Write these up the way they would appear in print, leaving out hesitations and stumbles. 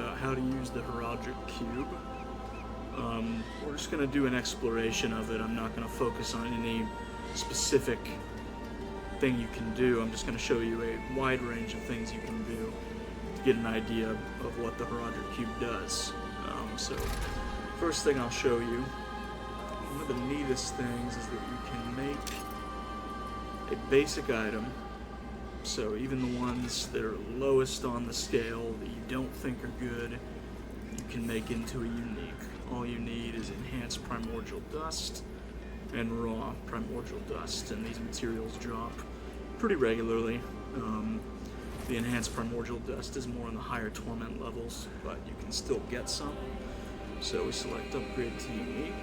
about how to use the Horadric cube. We're just going to do an exploration of it. I'm not going to focus on any specific thing you can do. I'm just going to show you a wide range of things you can do to get an idea of what the Horadric cube does. So first thing I'll show you, one of the neatest things is that you can make a basic item. So even the ones that are lowest on the scale that you don't think are good, you can make into a unique. All you need is enhanced primordial dust and raw primordial dust, and these materials drop pretty regularly. The enhanced primordial dust is more in the higher torment levels, but you can still get some. So we select upgrade to unique,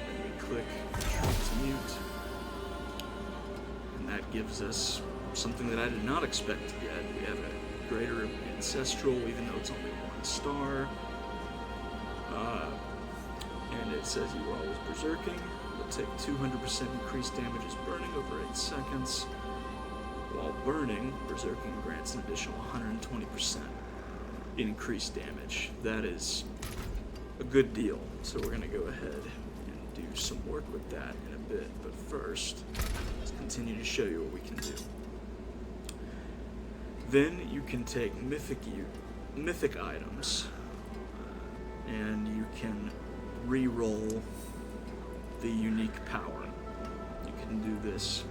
and then we click transmute, and that gives us something that I did not expect to get. We have a greater ancestral, even though it's only 1 star. And it says you are always berserking. You'll take 200% increased damage as burning over 8 seconds. While burning, berserking grants an additional 120% increased damage. That is a good deal. So we're going to go ahead and do some work with that in a bit. But first, let's continue to show you what we can do. Then you can take mythic items, and you can re-roll the unique power. You can do this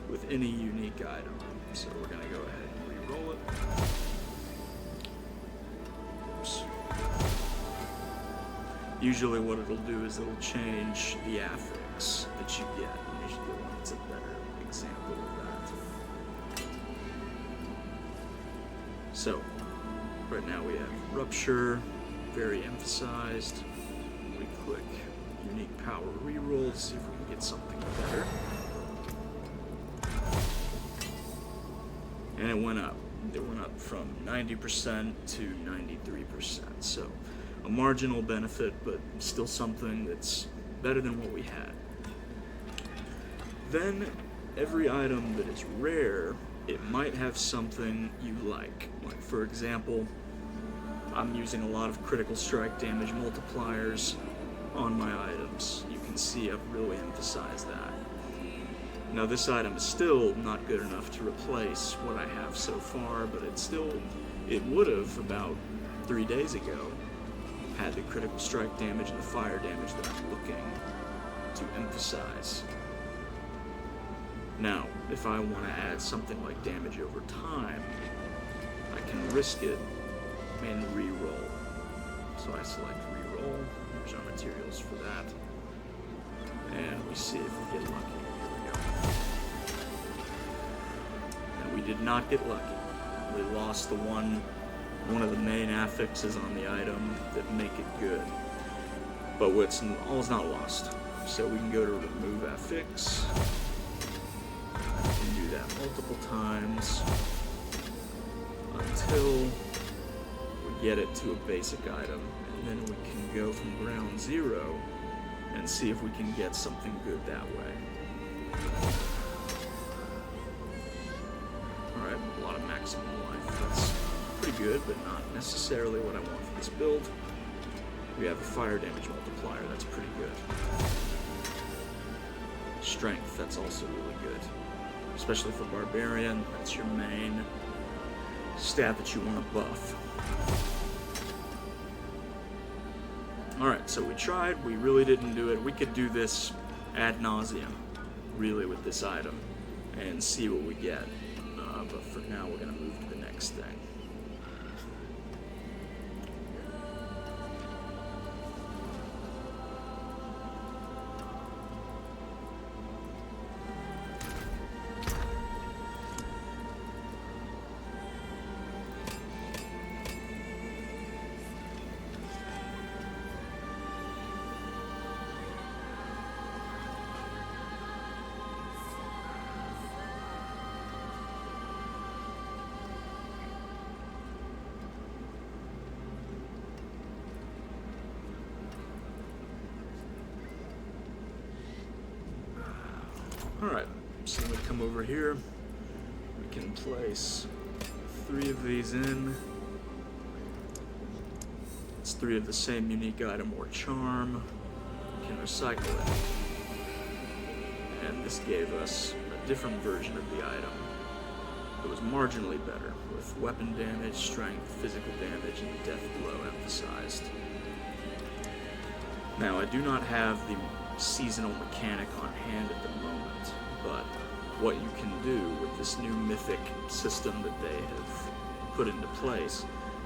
with any unique item. So we're going to go ahead and re-roll it. Oops. Usually what it'll do is it'll change the affix that you get. And usually the one that's a better example of that. So, right now we have Rupture, very emphasized. We click Unique Power Reroll to see if we can get something better. And it went up. It went up from 90% to 93%. So, a marginal benefit, but still something that's better than what we had. Then, every item that is rare, it might have something you like. Like, for example, I'm using a lot of critical strike damage multipliers on my items. You can see I've really emphasized that. Now, this item is still not good enough to replace what I have so far, but it would have about 3 days ago had the critical strike damage and the fire damage that I'm looking to emphasize. Now, if I want to add something like damage over time, I can risk it and re-roll. So I select re-roll. Here's our materials for that. And we see if we get lucky. Here we go. And we did not get lucky. We lost the one of the main affixes on the item that make it good. But all's not lost. So we can go to remove affix. We can do that multiple times until we get it to a basic item, and then we can go from ground zero and see if we can get something good that way. Alright, a lot of maximum life. That's pretty good, but not necessarily what I want for this build. We have a fire damage multiplier, that's pretty good. Strength, that's also really good. Especially for Barbarian, that's your main stat that you want to buff. Alright, so we tried, we really didn't do it. We could do this ad nauseum, really, with this item, and see what we get. But for now, we're going to move to the next thing. Alright, so we come over here, we can place 3 of these in, It's 3 of the same unique item or charm. We can recycle it. And this gave us a different version of the item. It was marginally better, with weapon damage, strength, physical damage, and death blow emphasized. Now, I do not have the seasonal mechanic on hand at the moment, but what you can do with this new mythic system that they have put into place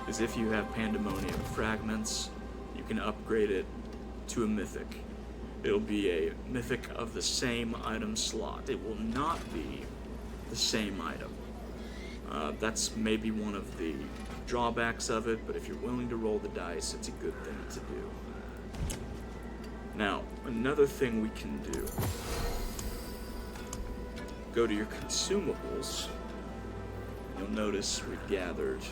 is if you have Pandemonium fragments, you can upgrade it to a mythic. It'll be a mythic of the same item slot. It will not be the same item. That's maybe one of the drawbacks of it, but if you're willing to roll the dice, it's a good thing to do. Now, another thing we can do. Go to your consumables. You'll notice we've gathered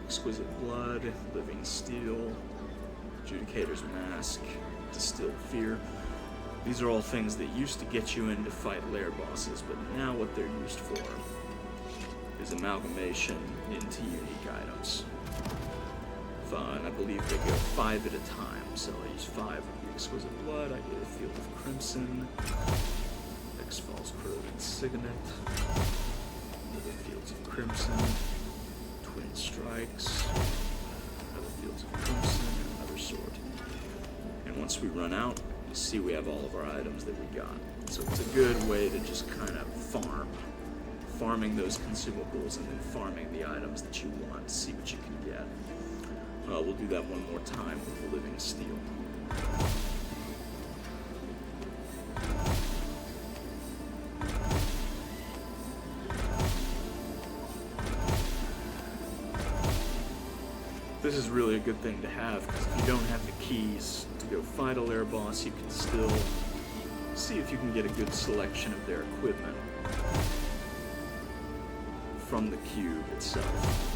Exquisite Blood, Living Steel, Adjudicator's Mask, Distilled Fear. These are all things that used to get you in to fight lair bosses, but now what they're used for is amalgamation into unique items. And I believe they go 5 at a time, so I use 5 of the Exquisite Blood, I get a Field of Crimson, X-Falls Corroded Signet, another Fields of Crimson, Twin Strikes, another Fields of Crimson, and another Sword. And once we run out, you see we have all of our items that we got. So it's a good way to just kind of farming those consumables and then farming the items that you want to see what you can get. We'll do that one more time with the Living Steel. This is really a good thing to have, because if you don't have the keys to go fight a lair boss, you can still see if you can get a good selection of their equipment from the cube itself.